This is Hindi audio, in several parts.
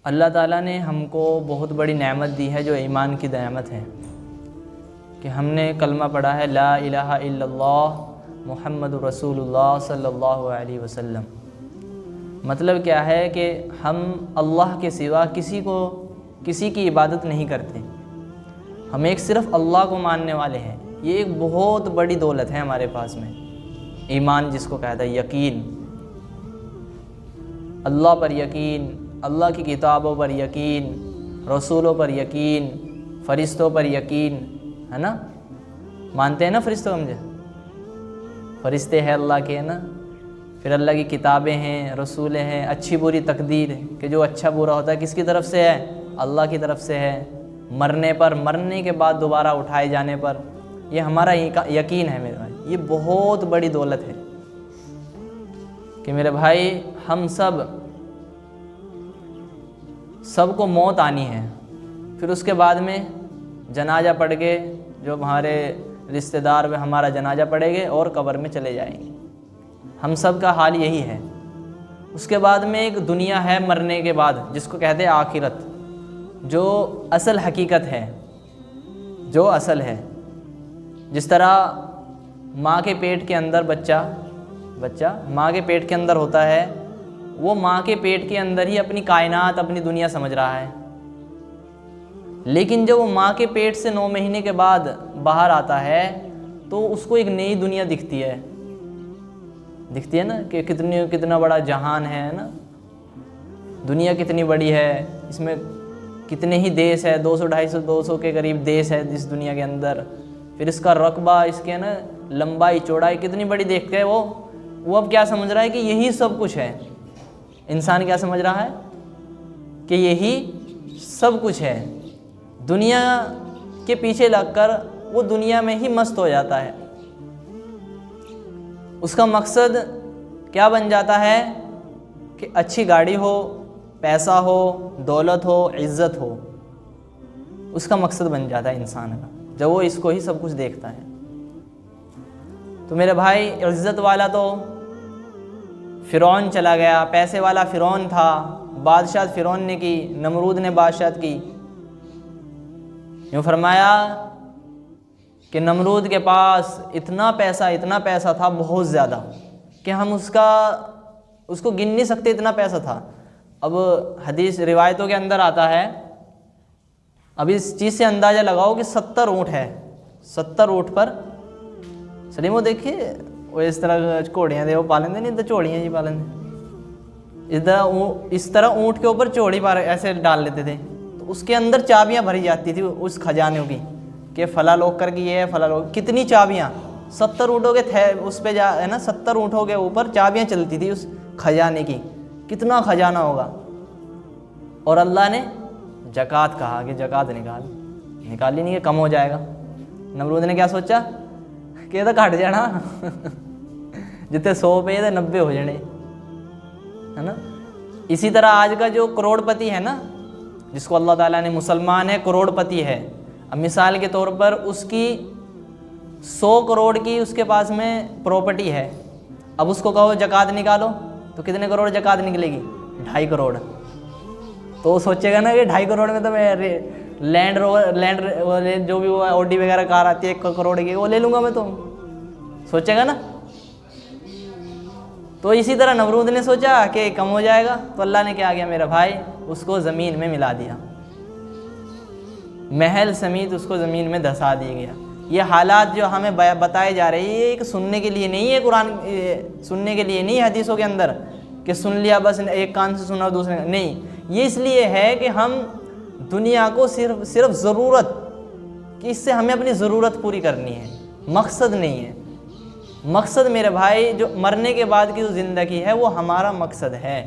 अल्लाह ताला ने हमको बहुत बड़ी नेमत दी है जो ईमान की नेमत है कि हमने कलमा पढ़ा है ला इलाहा इल्लल्लाह मुहम्मदुर रसूलुल्लाह सल्लल्लाहु अलैहि वसल्लम। मतलब क्या है कि हम अल्लाह के सिवा किसी की इबादत नहीं करते, हम एक सिर्फ़ अल्लाह को मानने वाले हैं। ये एक बहुत बड़ी दौलत है हमारे पास में, ईमान जिसको कहता है, यकीन, अल्लाह पर यकीन, अल्लाह की किताबों पर यकीन, रसूलों पर यकीन, फ़रिश्तों पर यकीन, है ना। मानते हैं ना फ़रिश्तों को, मुझे फ़रिश्ते हैं अल्लाह के, है ना। फिर अल्लाह की किताबें हैं, रसूलें हैं, अच्छी बुरी तकदीर कि जो अच्छा बुरा होता है किसकी तरफ से है, अल्लाह की तरफ से है। मरने पर, मरने के बाद दोबारा उठाए जाने पर, ये हमारा यकीन है मेरे भाई। ये बहुत बड़ी दौलत है कि मेरे भाई हम सबको मौत आनी है। फिर उसके बाद में जनाजा पढ़ के जो हमारे रिश्तेदार वे हमारा जनाजा पढ़ेंगे और कब्र में चले जाएंगे। हम सब का हाल यही है। उसके बाद में एक दुनिया है मरने के बाद जिसको कहते हैं आखिरत, जो असल हकीकत है, जो असल है। जिस तरह माँ के पेट के अंदर बच्चा माँ के पेट के अंदर होता है, वो माँ के पेट के अंदर ही अपनी कायनात, अपनी दुनिया समझ रहा है। लेकिन जब वो माँ के पेट से 9 महीने के बाद बाहर आता है तो उसको एक नई दुनिया दिखती है ना, कि कितना बड़ा जहान है ना, दुनिया कितनी बड़ी है, इसमें कितने ही देश है, 200-250 के करीब देश है इस दुनिया के अंदर। फिर इसका रकबा, इसके ना लंबाई चौड़ाई कितनी बड़ी देख के वो अब क्या समझ रहा है कि यही सब कुछ है। इंसान क्या समझ रहा है कि यही सब कुछ है। दुनिया के पीछे लगकर वो दुनिया में ही मस्त हो जाता है। उसका मकसद क्या बन जाता है कि अच्छी गाड़ी हो, पैसा हो, दौलत हो, इज़्ज़त हो। उसका मकसद बन जाता है इंसान का जब वो इसको ही सब कुछ देखता है। तो मेरे भाई, इज़्ज़त वाला तो फ़िरौन चला गया, पैसे वाला फ़िरौन था, बादशाह फ़िरौन ने की, नमरूद ने बादशाह की। यूँ फरमाया कि नमरूद के पास इतना पैसा था, बहुत ज़्यादा, कि हम उसको गिन नहीं सकते, इतना पैसा था। अब हदीस रिवायतों के अंदर आता है, अब इस चीज़ से अंदाज़ा लगाओ कि 70 ऊँट है, 70 ऊँट पर सलीम, वो देखिए वो इस तरह घोड़ियाँ दे वो पालेंगे नहीं, तो चोड़ियाँ जी पालेंगे, इस तरह ऊँट के ऊपर चोड़ी पार ऐसे डाल लेते थे। तो उसके अंदर चाबियाँ भरी जाती थी उस खजानों की, कि फ़ला लोग कर की ये है, फ़ला लोग, कितनी चाबियाँ, 70 ऊँटों के थे उस पे जा, है ना, 70 ऊँटों के ऊपर चाबियाँ चलती थी उस खजाने की। कितना खजाना होगा। और अल्लाह ने ज़कात कहा कि ज़कात निकाली नहीं, कि कम हो जाएगा। नमरूद ने क्या सोचा कि ये तो घट जाना जितने 100 पे तो 90 हो जाने, है ना। इसी तरह आज का जो करोड़पति है ना, जिसको अल्लाह ताला ने, मुसलमान है, करोड़पति है। अब मिसाल के तौर पर उसकी 100 करोड़ की उसके पास में प्रॉपर्टी है। अब उसको कहो ज़कात निकालो तो कितने करोड़ ज़कात निकलेगी? 2.5 करोड़। तो वो सोचेगा ना कि 2.5 करोड़ में तो मैं लैंड जो भी वो ऑडी वगैरह कार आती है 1 करोड़ की, वो ले लूँगा मैं, तो सोचेगा ना। तो इसी तरह नमरूद ने सोचा कि कम हो जाएगा, तो अल्लाह ने क्या किया मेरा भाई, उसको ज़मीन में मिला दिया, महल समेत उसको ज़मीन में धंसा दिया गया। ये हालात जो हमें बताए जा रहे हैं, ये एक सुनने के लिए नहीं है, कुरान सुनने के लिए नहीं है हदीसों के अंदर कि सुन लिया बस, एक कान से सुना और दूसरे नहीं। ये इसलिए है कि हम दुनिया को सिर्फ ज़रूरत कि इससे हमें अपनी ज़रूरत पूरी करनी है, मकसद नहीं है। मकसद मेरे भाई, जो मरने के बाद की जो ज़िंदगी है वो हमारा मकसद है।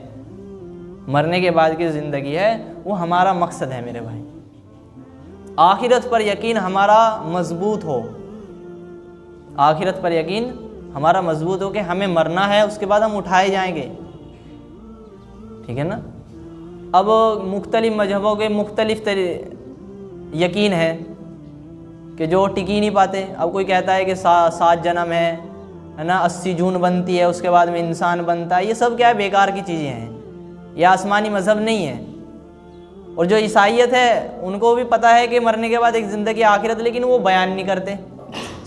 मरने के बाद की जो ज़िंदगी है वो हमारा मकसद है मेरे भाई। आखिरत पर यकीन हमारा मजबूत हो, आखिरत पर यकीन हमारा मजबूत हो कि हमें मरना है, उसके बाद हम उठाए जाएंगे, ठीक है ना। अब मुख्तलिफ मजहबों के मुख्तलिफ यकीन है कि जो टिक ही नहीं पाते। अब कोई कहता है कि 7 जन्म है है ना 80 जून बनती है, उसके बाद में इंसान बनता है, ये सब क्या है, बेकार की चीज़ें हैं, ये आसमानी मज़हब नहीं है। और जो ईसाईयत है उनको भी पता है कि मरने के बाद एक ज़िंदगी आखिरत, लेकिन वो बयान नहीं करते।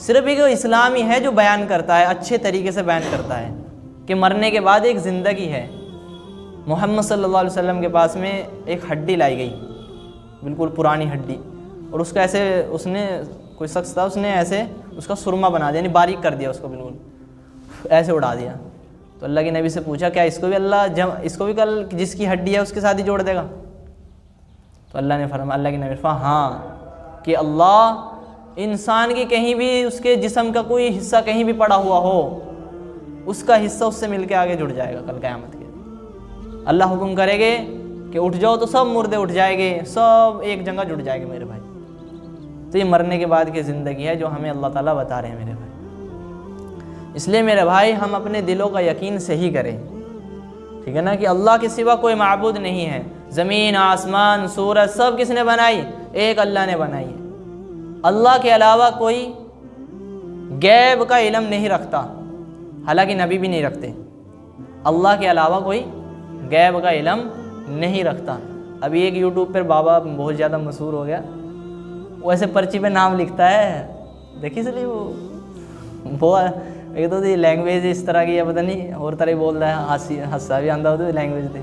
सिर्फ एक इस्लाम ही है जो बयान करता है, अच्छे तरीके से बयान करता है कि मरने के बाद एक ज़िंदगी है। मोहम्मद सल्लल्लाहु अलैहि वसल्लम के पास में एक हड्डी लाई गई, बिल्कुल पुरानी हड्डी, और उसका ऐसे उसने कोई शख्स था, उसने ऐसे उसका सुरमा बना दिया, यानी बारीक कर दिया उसको, बिल्कुल ऐसे उड़ा दिया। तो अल्लाह के नबी से पूछा क्या इसको भी इसको भी कल जिसकी हड्डी है उसके साथ ही जोड़ देगा? तो अल्लाह के नबी फरमाया हाँ, कि अल्लाह इंसान की कहीं भी उसके जिस्म का कोई हिस्सा कहीं भी पड़ा हुआ हो, उसका हिस्सा उससे मिलके आगे जुड़ जाएगा कल क़यामत के दिन। अल्लाह हुक्म करेंगे कि उठ जाओ तो सब मुर्दे उठ जाएंगे, सब एक जगह जुड़ जाएंगे मेरे भाई। तो ये मरने के बाद की ज़िंदगी है जो हमें अल्लाह ताला बता रहे हैं मेरे भाई। इसलिए मेरे भाई हम अपने दिलों का यकीन सही करें, ठीक है ना, कि अल्लाह के सिवा कोई माबूद नहीं है। ज़मीन, आसमान, सूरज सब किसने बनाई? एक अल्लाह ने बनाई है। अल्लाह के अलावा कोई गैब का इल्म नहीं रखता, हालांकि नबी भी नहीं रखते। अल्लाह के अलावा कोई गैब का इल्म नहीं रखता। अभी एक यूट्यूब पर बाबा बहुत ज़्यादा मशहूर हो गया, वो ऐसे पर्ची पे नाम लिखता है, देखिए इसलिए वो एक तो लैंग्वेज इस तरह की है, पता नहीं और तरह बोल रहा है, हंसा भी आंदा होता है लैंग्वेज थी।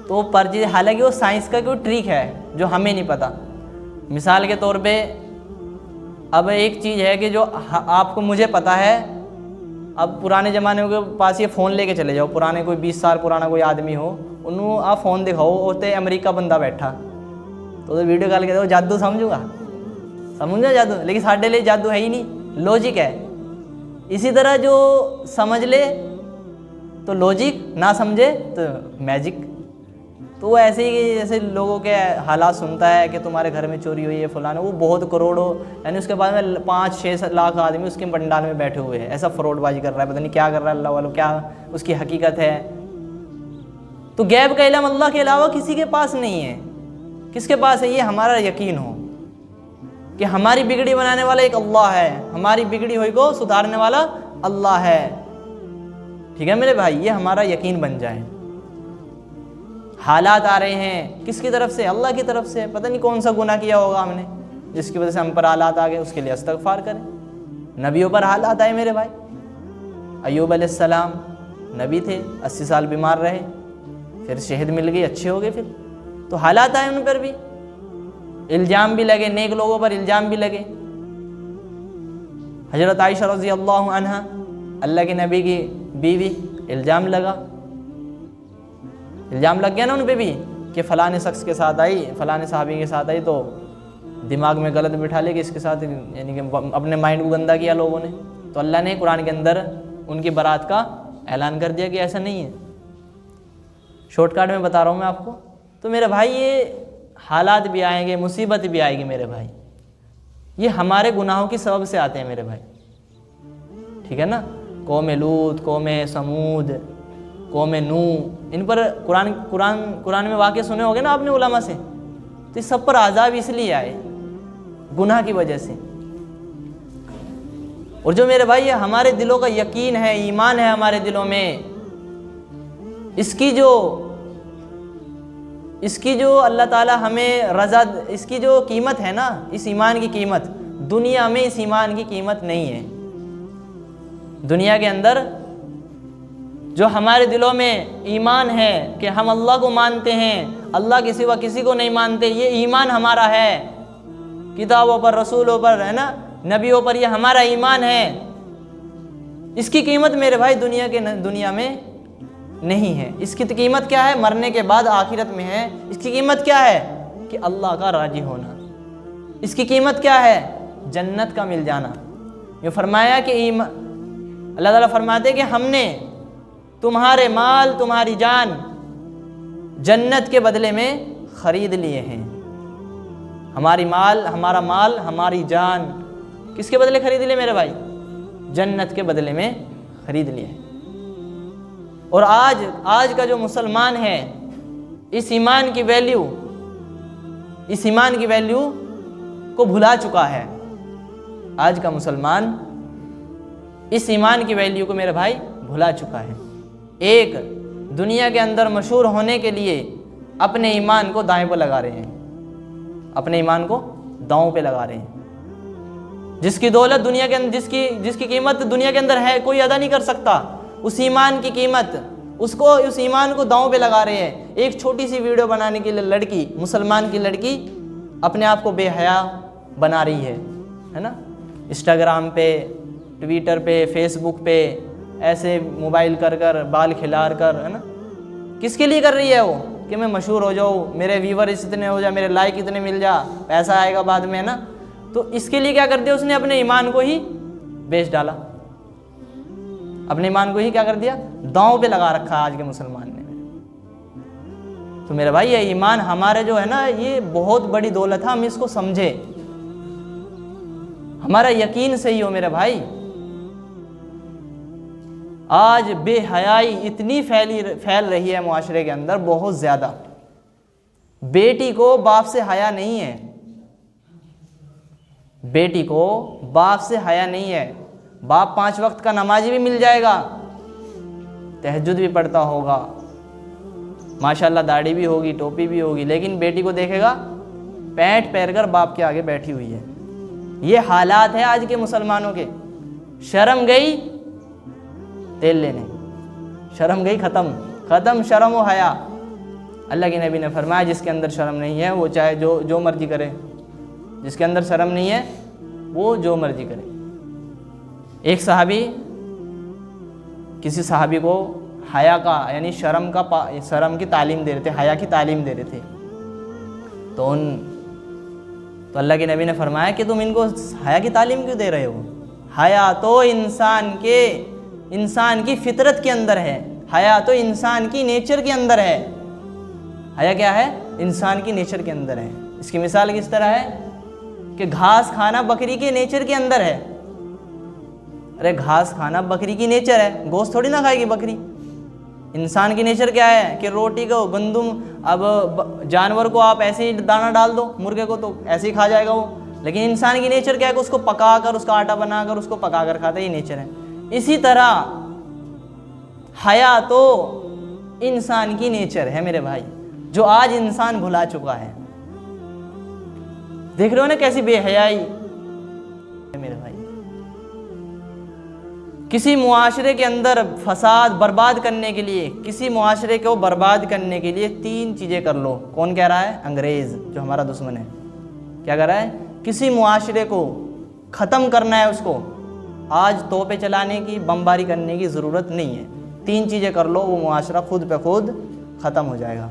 तो वो पर्ची, हालांकि वो साइंस का कोई ट्रिक है जो हमें नहीं पता। मिसाल के तौर पे अब एक चीज़ है कि जो आपको मुझे पता है, अब पुराने ज़माने के पास ये फ़ोन लेके चले जाओ, पुराने कोई 20 साल पुराना कोई आदमी हो, उन्होंने आप फ़ोन दिखाओ, होते अमेरिका बंदा बैठा तो वीडियो कॉल के दो, जादू समझूंगा, समझा जादू, लेकिन साढ़े लिए जादू है ही नहीं, लॉजिक है। इसी तरह जो समझ ले तो लॉजिक, ना समझे तो मैजिक। तो वो ऐसे ही जैसे लोगों के हालात सुनता है कि तुम्हारे घर में चोरी हुई है फलाना, वो बहुत करोड़ों, यानी उसके बाद में 5-6 लाख आदमी उसके पंडाल में बैठे हुए हैं, ऐसा फ्रॉडबाजी कर रहा है, पता नहीं क्या कर रहा है, अल्लाह वालों क्या उसकी हकीकत है। तो गैब का इल्म अल्लाह के अलावा किसी के पास नहीं है। किसके पास है? ये हमारा यकीन हो कि हमारी बिगड़ी बनाने वाला एक अल्लाह है, हमारी बिगड़ी हुई को सुधारने वाला अल्लाह है, ठीक है मेरे भाई, ये हमारा यकीन बन जाए। हालात आ रहे हैं किसकी तरफ से? अल्लाह की तरफ से। पता नहीं कौन सा गुनाह किया होगा हमने जिसकी वजह से हम पर हालात आ गए, उसके लिए इस्तग़फ़ार करें। नबियों पर हालात आए मेरे भाई, अय्यूब अलैहिस्सलाम नबी थे, 80 साल बीमार रहे, फिर शहद मिल गई, अच्छे हो गए, फिर तो हालात आए उन पर भी, इल्ज़ाम भी लगे, नेक लोगों पर इल्ज़ाम भी लगे। हज़रत आयशा रज़ी अल्लाह अन्हा, अल्लाह के नबी की बीवी, इल्ज़ाम लग गया ना उन पे भी कि फ़लाने शख्स के साथ आई, फ़लाने साहबी के साथ आई, तो दिमाग में गलत बिठा ले कि इसके साथ, यानी कि अपने माइंड को गंदा किया लोगों ने। तो अल्लाह ने कुरान के अंदर उनकी बारात का ऐलान कर दिया कि ऐसा नहीं है। शॉर्टकट में बता रहा हूँ मैं आपको। तो मेरे भाई ये हालात भी आएंगे, मुसीबत भी आएगी मेरे भाई, ये हमारे गुनाहों की सबब से आते हैं मेरे भाई, ठीक है ना। कौम लूत, कौम समूद, कौम नू, इन पर कुरान में वाक़े सुने होंगे ना आपने उलमा से। तो इस सब पर आज़ाब इसलिए आए, गुनाह की वजह से। और जो मेरे भाई हमारे दिलों का यकीन है, ईमान है हमारे दिलों में, इसकी जो अल्लाह ताला हमें रज़ा, इसकी जो कीमत है ना, इस ईमान की कीमत, दुनिया में इस ईमान की कीमत नहीं है। दुनिया के अंदर जो हमारे दिलों में ईमान है कि हम अल्लाह को मानते हैं, अल्लाह के सिवा किसी को नहीं मानते, ये ईमान हमारा है, किताबों पर, रसूलों पर, है ना, नबियों पर, ये हमारा ईमान है। इसकी कीमत मेरे भाई दुनिया में नहीं है। इसकी कीमत क्या है? मरने के बाद आखिरत में है। इसकी कीमत क्या है? कि अल्लाह का राजी होना। इसकी कीमत क्या है? जन्नत का मिल जाना। ये फरमाया कि अल्लाह ताला फरमाते कि हमने तुम्हारे माल, तुम्हारी जान जन्नत के बदले में ख़रीद लिए हैं। हमारा माल, हमारी जान किसके बदले खरीद लिए मेरे भाई? जन्नत के बदले में खरीद लिए। और आज का जो मुसलमान है, इस ईमान की वैल्यू को भुला चुका है। आज का मुसलमान इस ईमान की वैल्यू को मेरे भाई भुला चुका है। एक दुनिया के अंदर मशहूर होने के लिए अपने ईमान को दाएं पर लगा रहे हैं, अपने ईमान को दांव पे लगा रहे हैं। जिसकी दौलत दुनिया के अंदर, जिसकी कीमत दुनिया के अंदर है कोई अदा नहीं कर सकता, उस ईमान की कीमत उसको, उस ईमान को दांव पे लगा रहे हैं। एक छोटी सी वीडियो बनाने के लिए लड़की, मुसलमान की लड़की अपने आप को बेहया बना रही है ना, इंस्टाग्राम पे, ट्विटर पे, फेसबुक पे ऐसे मोबाइल कर बाल खिलार कर, है ना। किसके लिए कर रही है वो? कि मैं मशहूर हो जाऊँ, मेरे व्यूवर्स इतने हो जाए, मेरे लाइक इतने मिल जा, पैसा आएगा बाद में, है ना। तो इसके लिए क्या कर दिया उसने? अपने ईमान को ही बेच डाला, अपने ईमान को ही क्या कर दिया? दांव पे लगा रखा आज के मुसलमान ने। तो मेरे भाई ये ईमान हमारे जो है ना, ये बहुत बड़ी दौलत है, हम इसको समझे, हमारा यकीन सही हो मेरे भाई। आज बेहयाई इतनी फैल रही है मुआशरे के अंदर, बहुत ज़्यादा। बेटी को बाप से हया नहीं है, बेटी को बाप से हया नहीं है। बाप 5 वक्त का नमाजी भी मिल जाएगा, तहज्जुद भी पढ़ता होगा, माशाल्लाह दाढ़ी भी होगी, टोपी भी होगी, लेकिन बेटी को देखेगा पैंट पैर कर बाप के आगे बैठी हुई है। ये हालात है आज के मुसलमानों के। शर्म गई तेल लेने, शर्म गई ख़त्म शर्म व हया। अल्लाह के नबी ने फरमाया जिसके अंदर शर्म नहीं है वो चाहे जो मर्जी करे, जिसके अंदर शर्म नहीं है वो जो मर्जी करे। एक सहाबी किसी सहाबी को हया का यानी शर्म की तालीम दे रहे थे, हया की तालीम दे रहे थे। तो अल्लाह के नबी ने फरमाया कि तुम इनको हया की तालीम क्यों दे रहे हो? हया तो इंसान की फितरत के अंदर है, हया तो इंसान की नेचर के अंदर है। हया क्या है? इंसान की नेचर के अंदर है। इसकी मिसाल किस तरह है कि घास खाना बकरी के नेचर के अंदर है। अरे घास खाना बकरी की नेचर है, गोश्त थोड़ी ना खाएगी बकरी। इंसान की नेचर क्या है कि रोटी को गंदुम, अब जानवर को आप ऐसे ही दाना डाल दो, मुर्गे को तो ऐसे ही खा जाएगा वो, लेकिन इंसान की नेचर क्या है कि उसको पकाकर, उसका आटा बनाकर उसको पकाकर खाता है, ये नेचर है। इसी तरह हया तो इंसान की नेचर है मेरे भाई, जो आज इंसान भुला चुका है। देख रहे हो ना कैसी बेहयाई है मेरे भाई। किसी मुआशरे के अंदर फसाद बर्बाद करने के लिए, किसी मुआशरे को बर्बाद करने के लिए 3 चीज़ें कर लो। कौन कह रहा है? अंग्रेज़, जो हमारा दुश्मन है। क्या कर रहा है? किसी मुआशरे को ख़त्म करना है, उसको आज तोपे चलाने की, बमबारी करने की ज़रूरत नहीं है। 3 चीज़ें कर लो, वो मुआशरा खुद पे खुद ख़त्म हो जाएगा।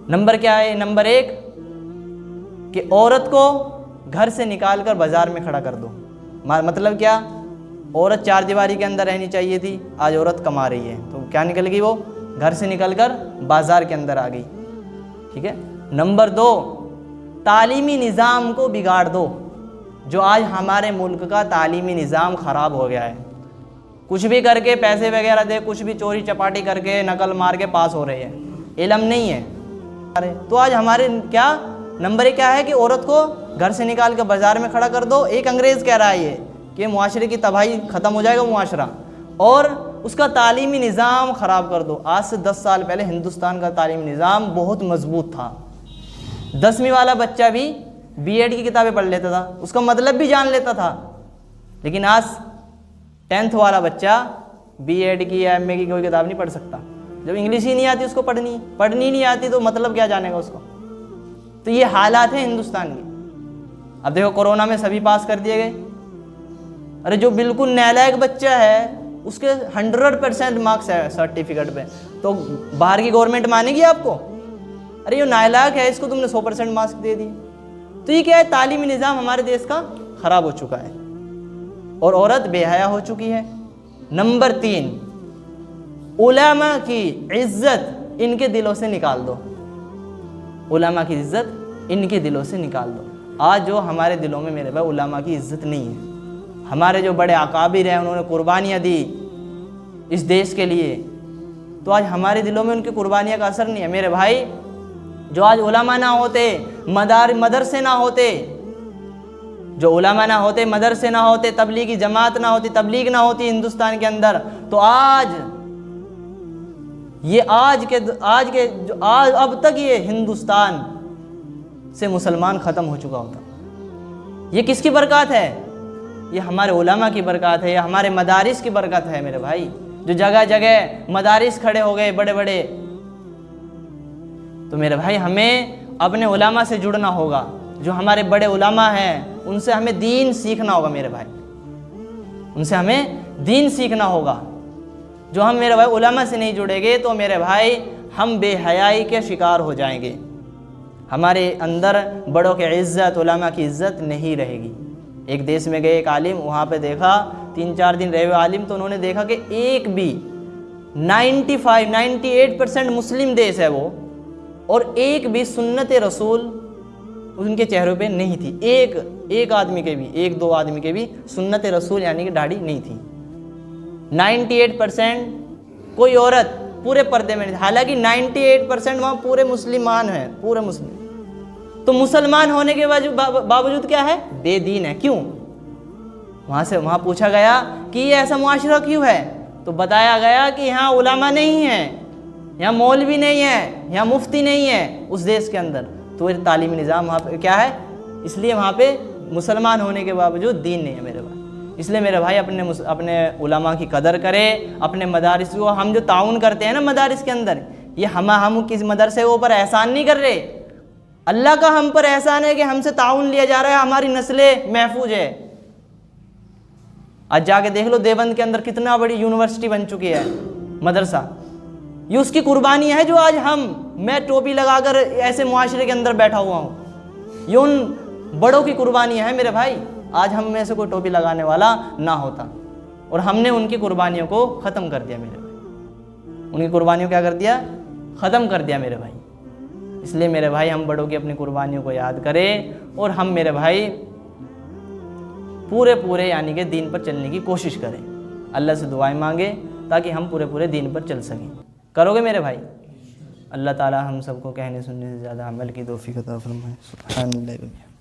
नंबर क्या है? नंबर 1 कि औरत को घर से निकाल कर बाज़ार में खड़ा कर दो। मतलब क्या? औरत 4 दीवारी के अंदर रहनी चाहिए थी, आज औरत कमा रही है, तो क्या निकल गई? वो घर से निकल कर बाज़ार के अंदर आ गई। ठीक है। नंबर 2, तालीमी निज़ाम को बिगाड़ दो। जो आज हमारे मुल्क का तालीमी निज़ाम ख़राब हो गया है, कुछ भी करके पैसे वगैरह दे, कुछ भी चोरी चपाटी करके नकल मार के पास हो रहे हैं, इल्म नहीं है। अरे तो आज हमारे क्या नंबर 1 क्या है कि औरत को घर से निकाल के बाज़ार में खड़ा कर दो। एक अंग्रेज़ कह रहा है ये कि मुआशरे की तबाही ख़त्म हो जाएगा मुआशरा, और उसका तालीमी निज़ाम ख़राब कर दो। आज से 10 साल पहले हिंदुस्तान का तालीमी निज़ाम बहुत मजबूत था। 10वीं वाला बच्चा भी बीएड की किताबें पढ़ लेता था, उसका मतलब भी जान लेता था। लेकिन आज 10th वाला बच्चा बीएड की या एमए की कोई किताब नहीं पढ़ सकता। जब इंग्लिश ही नहीं आती उसको पढ़नी नहीं आती, तो मतलब क्या जानेगा उसको? तो ये हालात हैं हिंदुस्तान के। अब देखो कोरोना में सभी पास कर दिए गए। अरे जो बिल्कुल नालायक बच्चा है उसके 100% मार्क्स है सर्टिफिकेट पे, तो बाहर की गवर्नमेंट मानेगी आपको? अरे ये नालायक है, इसको तुमने 100% मार्क्स दे दिए। तो ये क्या है? तालीमी निज़ाम हमारे देश का ख़राब हो चुका है और औरत बेहया हो चुकी है। नंबर 3, उलमा की इज़्ज़त इनके दिलों से निकाल दो। उलमा की इज़्ज़त इनके दिलों से निकाल दो। आज जो हमारे दिलों में मेरे भाई उलमा की इज़्ज़त नहीं है। हमारे जो बड़े अकाबिर हैं, उन्होंने कुर्बानियाँ दी इस देश के लिए, तो आज हमारे दिलों में उनकी कुर्बानियाँ का असर नहीं है मेरे भाई। जो आज उलमा ना होते, मदरसे ना होते, जो उलमा ना होते, मदरसे ना होते, तबलीगी जमात ना होती, तबलीग ना होती हिंदुस्तान के अंदर, तो आज अब तक ये हिंदुस्तान से मुसलमान ख़त्म हो चुका होता। ये किसकी बरकत है? ये हमारे उलमा की बरकत है, ये हमारे मदारिस की बरकत है मेरे भाई। जो जगह जगह मदारिस खड़े हो गए बड़े बड़े, तो मेरे भाई हमें अपने उलमा से जुड़ना होगा। जो हमारे बड़े उलमा हैं उनसे हमें दीन सीखना होगा मेरे भाई, उनसे हमें दीन सीखना होगा। जो हम मेरे भाई उलमा से नहीं जुड़ेंगे तो मेरे भाई हम बेहयाई के शिकार हो जाएंगे। हमारे अंदर बड़ों की इज़्ज़त, उलमा की इज़्ज़त नहीं रहेगी। एक देश में गए एक आलिम, वहाँ पे देखा 3-4 दिन रहे हुए आलिम, तो उन्होंने देखा कि एक भी 98% मुस्लिम देश है वो, और एक भी सुन्नत रसूल उनके चेहरों पे नहीं थी। एक आदमी के भी, 1-2 आदमी के भी सुन्नत रसूल यानी कि दाढ़ी नहीं थी। 98% कोई औरत पूरे पर्दे में नहीं, हालांकि 98% वहाँ पूरे मुसलमान हैं, पूरे मुस्लिम। तो मुसलमान होने के बावजूद क्या है? बेदीन है। क्यों? वहाँ पूछा गया कि ये ऐसा मुआशरा क्यों है, तो बताया गया कि यहाँ उलमा नहीं है, यहाँ मौलवी नहीं है, यहाँ मुफ्ती नहीं है उस देश के अंदर। तो ये तालीमी निज़ाम वहाँ पे क्या है? इसलिए वहाँ पे मुसलमान होने के बावजूद दीन नहीं है मेरे भाई। इसलिए मेरे भाई अपने उलमा की कदर करें, अपने मदारिस को। हम जो ताउन करते हैं ना मदारिस के अंदर, ये हम किस मदरसे के ऊपर एहसान नहीं कर रहे, अल्लाह का हम पर एहसान है कि हमसे ताउन लिया जा रहा है, हमारी नस्लें महफूज है। आज जाके देख लो देवबंद के अंदर कितना बड़ी यूनिवर्सिटी बन चुकी है, मदरसा। ये उसकी कुर्बानी है जो आज मैं टोपी लगाकर ऐसे मुआशरे के अंदर बैठा हुआ हूँ। ये उन बड़ों की कुर्बानी है मेरे भाई। आज हम में से कोई टोपी लगाने वाला ना होता, और हमने उनकी कुर्बानियों को ख़त्म कर दिया मेरे भाई। उनकी कुर्बानियों क्या कर दिया? ख़त्म कर दिया मेरे भाई। इसलिए मेरे भाई हम बड़ों की अपनी कुर्बानियों को याद करें, और हम मेरे भाई पूरे यानी कि दीन पर चलने की कोशिश करें। अल्लाह से दुआएं मांगे ताकि हम पूरे दीन पर चल सकें। करोगे मेरे भाई? अल्लाह ताला हम सबको कहने सुनने से ज़्यादा अमल की तौफीक अता फरमाए। सुभान अल्लाह।